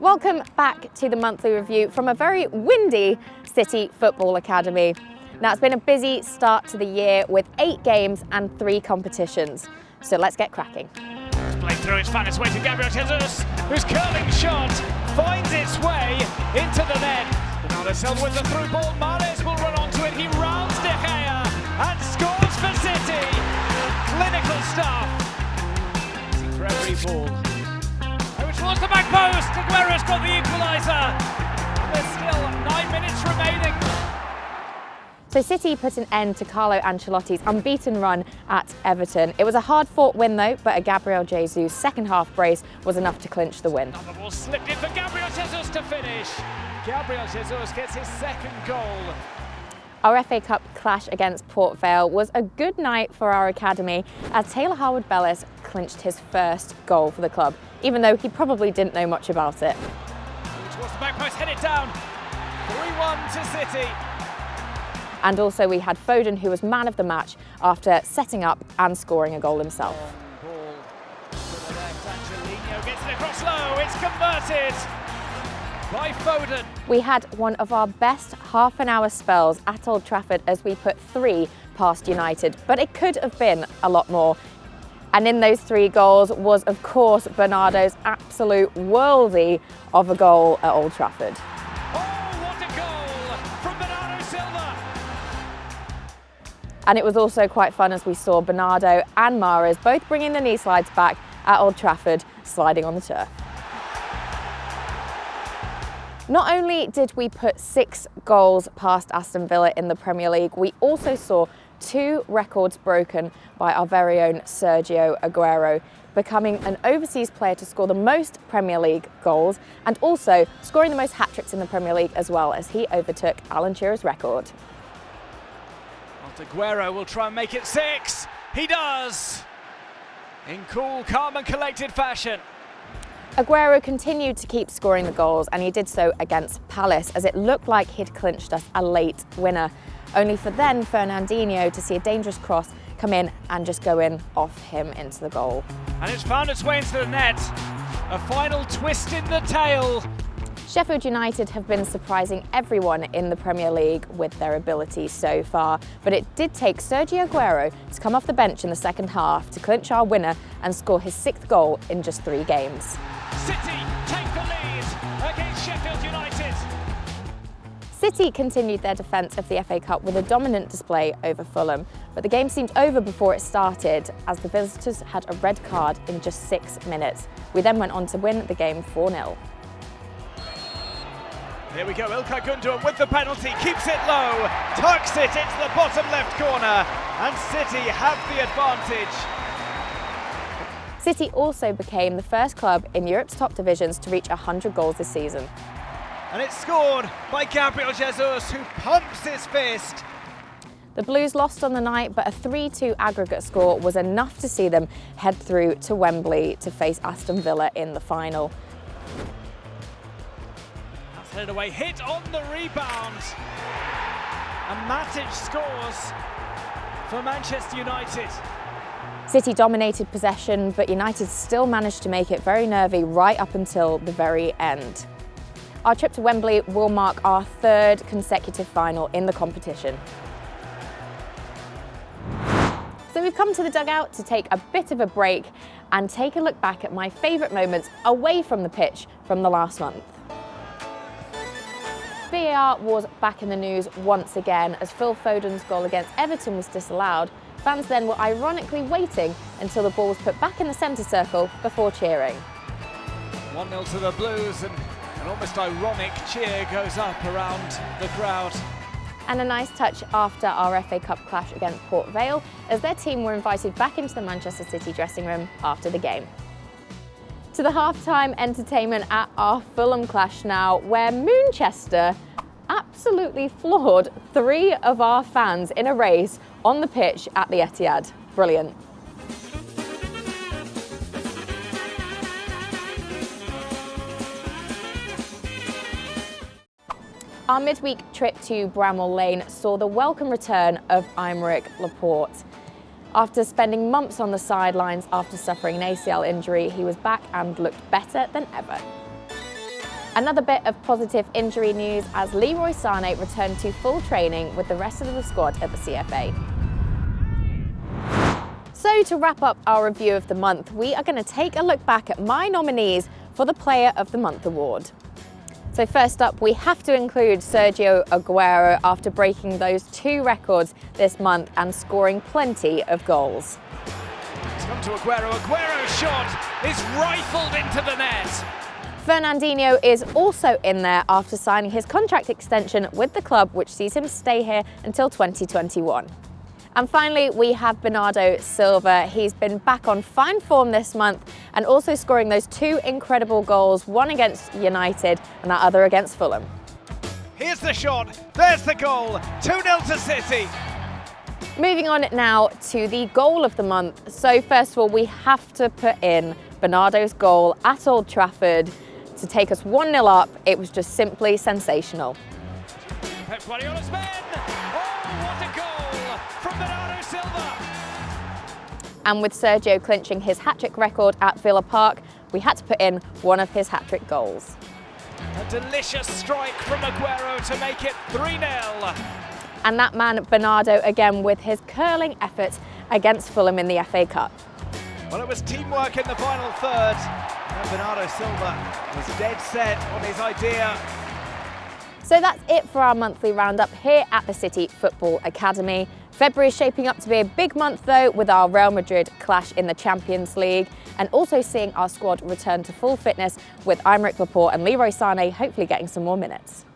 Welcome back to the monthly review from a very windy City Football Academy. Now, it's been a busy start to the year with 8 games and 3 competitions. So let's get cracking. Played through, it's found its way to Gabriel Jesus, whose curling shot finds its way into the net. Bernardo Silva with the through ball. Mahrez will run onto it. He rounds De Gea and scores for City. Clinical stuff. For every ball. Towards the back post, Aguero's got the equaliser. There's still 9 minutes remaining. So City put an end to Carlo Ancelotti's unbeaten run at Everton. It was a hard-fought win though, but a Gabriel Jesus second half brace was enough to clinch the win. The ball slipped in for Gabriel Jesus to finish. Gabriel Jesus gets his second goal. Our FA Cup clash against Port Vale was a good night for our academy as Taylor Harwood-Bellis clinched his first goal for the club, even though he probably didn't know much about it. Towards the back post, head it down. 3-1 to City. And also we had Foden, who was man of the match after setting up and scoring a goal himself. Ball to the left, Angelino gets it across low, it's converted by Foden. We had one of our best half-an-hour spells at Old Trafford as we put 3 past United, but it could have been a lot more. And in those 3 goals was, of course, Bernardo's absolute worldie of a goal at Old Trafford. Oh, what a goal from Bernardo Silva! And it was also quite fun as we saw Bernardo and Mahrez both bringing the knee slides back at Old Trafford, sliding on the turf. Not only did we put 6 goals past Aston Villa in the Premier League, we also saw 2 records broken by our very own Sergio Aguero, becoming an overseas player to score the most Premier League goals and also scoring the most hat-tricks in the Premier League as well, as he overtook Alan Shearer's record. Aguero will try and make it 6. He does! In cool, calm and collected fashion. Aguero continued to keep scoring the goals, and he did so against Palace as it looked like he'd clinched us a late winner, only for then Fernandinho to see a dangerous cross come in and just go in off him into the goal. And it's found its way into the net. A final twist in the tail. Sheffield United have been surprising everyone in the Premier League with their ability so far, but it did take Sergio Aguero to come off the bench in the second half to clinch our winner and score his 6th goal in just 3 games. City take the lead against Sheffield United. City continued their defence of the FA Cup with a dominant display over Fulham, but the game seemed over before it started as the visitors had a red card in just 6 minutes. We then went on to win the game 4-0. Here we go, İlkay Gündoğan with the penalty, keeps it low, tucks it into the bottom left corner, and City have the advantage. City also became the first club in Europe's top divisions to reach 100 goals this season. And it's scored by Gabriel Jesus, who pumps his fist. The Blues lost on the night, but a 3-2 aggregate score was enough to see them head through to Wembley to face Aston Villa in the final. That's headed away, hit on the rebound. And Matic scores for Manchester United. City dominated possession, but United still managed to make it very nervy right up until the very end. Our trip to Wembley will mark our 3rd consecutive final in the competition. So we've come to the dugout to take a bit of a break and take a look back at my favourite moments away from the pitch from the last month. VAR was back in the news once again as Phil Foden's goal against Everton was disallowed. Fans then were ironically waiting until the ball was put back in the centre circle before cheering. 1-0 to the Blues, and an almost ironic cheer goes up around the crowd. And a nice touch after our FA Cup clash against Port Vale, as their team were invited back into the Manchester City dressing room after the game. To the half-time entertainment at our Fulham clash now, where Manchester absolutely floored 3 of our fans in a race on the pitch at the Etihad. Brilliant. Our midweek trip to Bramall Lane saw the welcome return of Aymeric Laporte. After spending months on the sidelines after suffering an ACL injury, he was back and looked better than ever. Another bit of positive injury news as Leroy Sané returned to full training with the rest of the squad at the CFA. So to wrap up our review of the month, we are going to take a look back at my nominees for the Player of the Month award. So first up, we have to include Sergio Aguero after breaking those 2 records this month and scoring plenty of goals. It's come to Aguero. Aguero's shot is rifled into the net. Fernandinho is also in there after signing his contract extension with the club, which sees him stay here until 2021. And finally, we have Bernardo Silva. He's been back on fine form this month and also scoring those 2 incredible goals, one against United and that other against Fulham. Here's the shot, there's the goal, 2-0 to City. Moving on now to the goal of the month. So first of all, we have to put in Bernardo's goal at Old Trafford to take us 1-0 up. It was just simply sensational. Pep Guardiola's men. Oh, what a goal from Bernardo Silva. And with Sergio clinching his hat-trick record at Villa Park, we had to put in one of his hat-trick goals. A delicious strike from Aguero to make it 3-0. And that man, Bernardo, again with his curling efforts against Fulham in the FA Cup. Well, it was teamwork in the final third, and Bernardo Silva was dead set on his idea. So that's it for our monthly roundup here at the City Football Academy. February is shaping up to be a big month though, with our Real Madrid clash in the Champions League and also seeing our squad return to full fitness with Aymeric Laporte and Leroy Sané hopefully getting some more minutes.